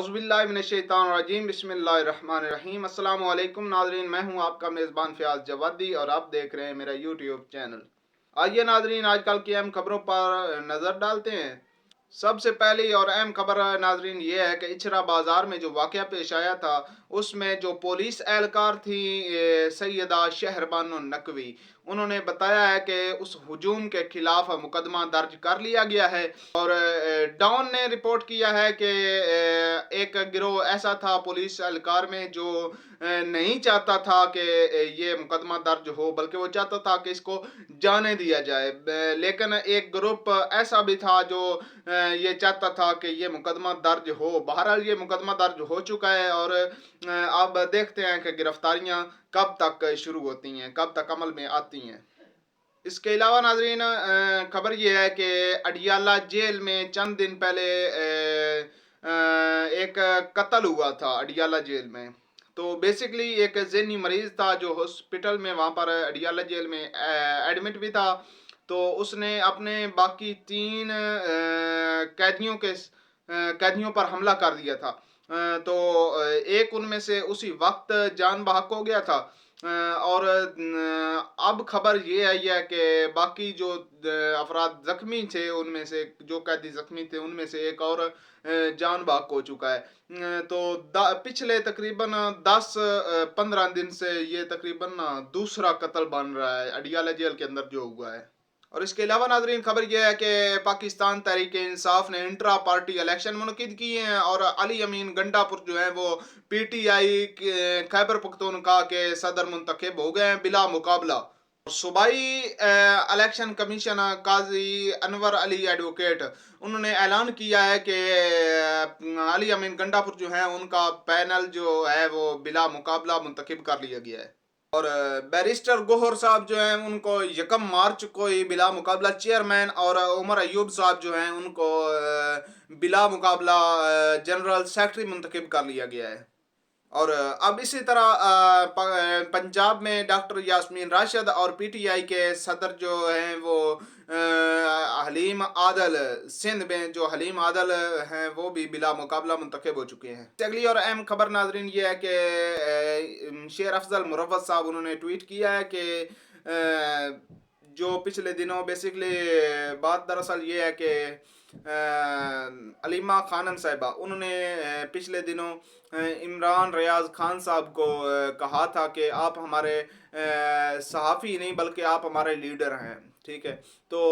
औज़ुबिल्लाहिमिनश्शैतानिर्रजीम बिस्मिल्लाहिर्रहमानिर्रहीम। अस्सलाम वालेकुम नाज़रीन, मैं हूं आपका मेज़बान फ़याज़ जवादी और आप देख रहे हैं मेरा यूट्यूब चैनल। आइए नाज़रीन, आजकल की अहम खबरों पर नज़र डालते हैं। सबसे पहली और अहम खबर नाज़रीन ये है कि इचरा बाज़ार में जो वाक़या पेश आया था उसमें जो पुलिस एहलकार थी सैयदा शहरबानो नकवी, उन्होंने बताया है कि उस हुजूम के खिलाफ मुकदमा दर्ज कर लिया गया है। और डॉन ने रिपोर्ट किया है कि एक गिरोह ऐसा था पुलिस एहलकार में जो नहीं चाहता था कि ये मुकदमा दर्ज हो, बल्कि वो चाहता था कि इसको जाने दिया जाए। लेकिन एक ग्रुप ऐसा भी था जो ये चाहता था कि ये मुकदमा दर्ज हो। बहरहाल ये मुकदमा दर्ज हो चुका है और अब देखते हैं कि गिरफ्तारियां कब तक शुरू होती हैं, कब तक अमल में आती हैं। इसके अलावा नाजरीन खबर ये है कि अडियाला जेल में चंद दिन पहले एक कत्ल हुआ था अडियाला जेल में। तो बेसिकली एक ज़हनी मरीज़ था जो हॉस्पिटल में वहाँ पर अडियाला जेल में एडमिट भी था। तो उसने अपने बाकी तीन कैदियों पर हमला कर दिया था। तो एक उनमें से उसी वक्त जान बहक हो गया था। और अब खबर ये आई है कि बाकी जो अफराद जख्मी थे उनमें से, जो कैदी जख्मी थे उनमें से एक और जान बहक हो चुका है। तो पिछले तकरीबन 10-15 दिन से ये तकरीबन दूसरा कत्ल बन रहा है अडियाला जेल के अंदर जो हुआ है। और इसके अलावा नाजरीन खबर यह है कि पाकिस्तान तहरीक इंसाफ ने इंट्रा पार्टी इलेक्शन मुनक़िद किए हैं और अली अमीन गंडापुर जो है वो PTI खैबर पख्तूनख्वा के सदर मुंतखब हो गए हैं बिला मुकाबला। सूबाई इलेक्शन कमीशन काजी अनवर अली एडवोकेट, उन्होंने ऐलान किया है कि अली अमीन गंडापुर जो है उनका पैनल जो है वो बिला मुकाबला मुंतखब कर लिया गया है। और बैरिस्टर गोहर साहब जो हैं उनको 1 मार्च को ही बिला मुकाबला चेयरमैन, और उमर अयूब साहब जो हैं उनको बिला मुकाबला जनरल सेक्रेटरी मुंतखब कर लिया गया है। और अब इसी तरह पंजाब में डॉक्टर यास्मीन राशिद और PTI के सदर जो हैं वो हलीम आदल, सिंध में जो हलीम आदल हैं वो भी बिला मुकाबला मुंतखब हो चुके हैं। अगली और अहम खबर नाजरीन ये है कि शेर अफजल मुरव्वत साहब, उन्होंने ट्वीट किया है कि जो पिछले दिनों बेसिकली बात दरअसल ये है कि अलीमा खानम साहिबा, उन्होंने पिछले दिनों इमरान रियाज खान साहब को कहा था कि आप हमारे सहाफ़ी नहीं बल्कि आप हमारे लीडर हैं, ठीक है। तो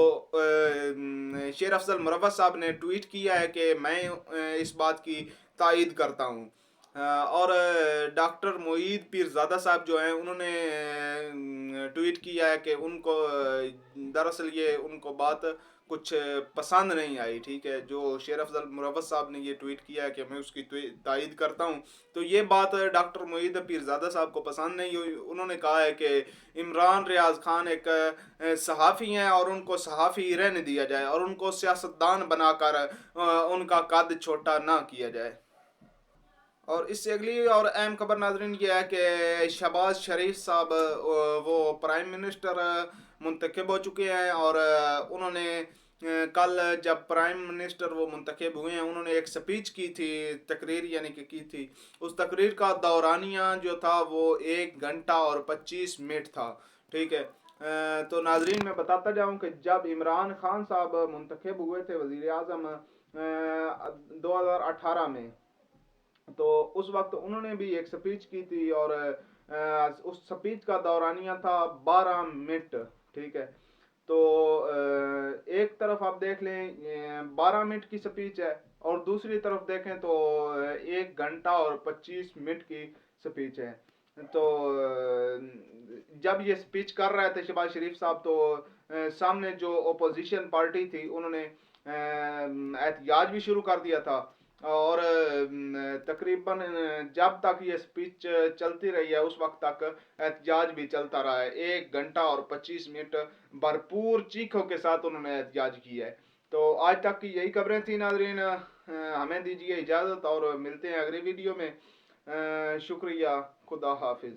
शेर अफजल मुरव्वत साहब ने ट्वीट किया है कि मैं इस बात की तायीद करता हूँ। और डॉक्टर मोईद पीरज़ादा साहब जो हैं उन्होंने ट्वीट किया है कि उनको दरअसल ये उनको बात कुछ पसंद नहीं आई, ठीक है। जो शेर अफजल मुरव्वत साहब ने ये ट्वीट किया है कि मैं उसकी तायीद करता हूँ, तो ये बात डॉक्टर मोईद पीरज़ादा साहब को पसंद नहीं हुई। उन्होंने कहा है कि इमरान रियाज खान एक सहाफ़ी हैं और उनको सहाफ़ी रहने दिया जाए और उनको सियासतदान बनाकर उनका कद छोटा ना किया जाए। और इससे अगली और अहम खबर नाजरीन ये है कि शहबाज शरीफ साहब वो प्राइम मिनिस्टर मुंतखब हो चुके हैं। और उन्होंने कल जब प्राइम मिनिस्टर वो मुंतखब हुए हैं उन्होंने एक स्पीच की थी, तकरीर यानी कि की थी। उस तकरीर का दौरानिया जो था वो 1 घंटा और 25 मिनट था, ठीक है। तो नाजरीन मैं बताता जाऊं कि जब इमरान खान साहब मुंतखब हुए थे वज़ीर आज़म 2018 में, तो उस वक्त उन्होंने भी एक स्पीच की थी और उस स्पीच का दौरानिया था 12 मिनट, ठीक है। तो एक तरफ आप देख लें 12 मिनट की स्पीच है और दूसरी तरफ देखें तो 1 घंटा और 25 मिनट की स्पीच है। तो जब ये स्पीच कर रहे थे शहबाज शरीफ साहब, तो सामने जो ओपोजिशन पार्टी थी उन्होंने एहतजाज भी शुरू कर दिया था। और तकरीबन जब तक ये स्पीच चलती रही है उस वक्त तक एहतजाज भी चलता रहा है। 1 घंटा और 25 मिनट भरपूर चीखों के साथ उन्होंने एहतजाज किया है। तो आज तक की यही खबरें थी नाजरीन, हमें दीजिए इजाज़त और मिलते हैं अगली वीडियो में। शुक्रिया, खुदा हाफिज़।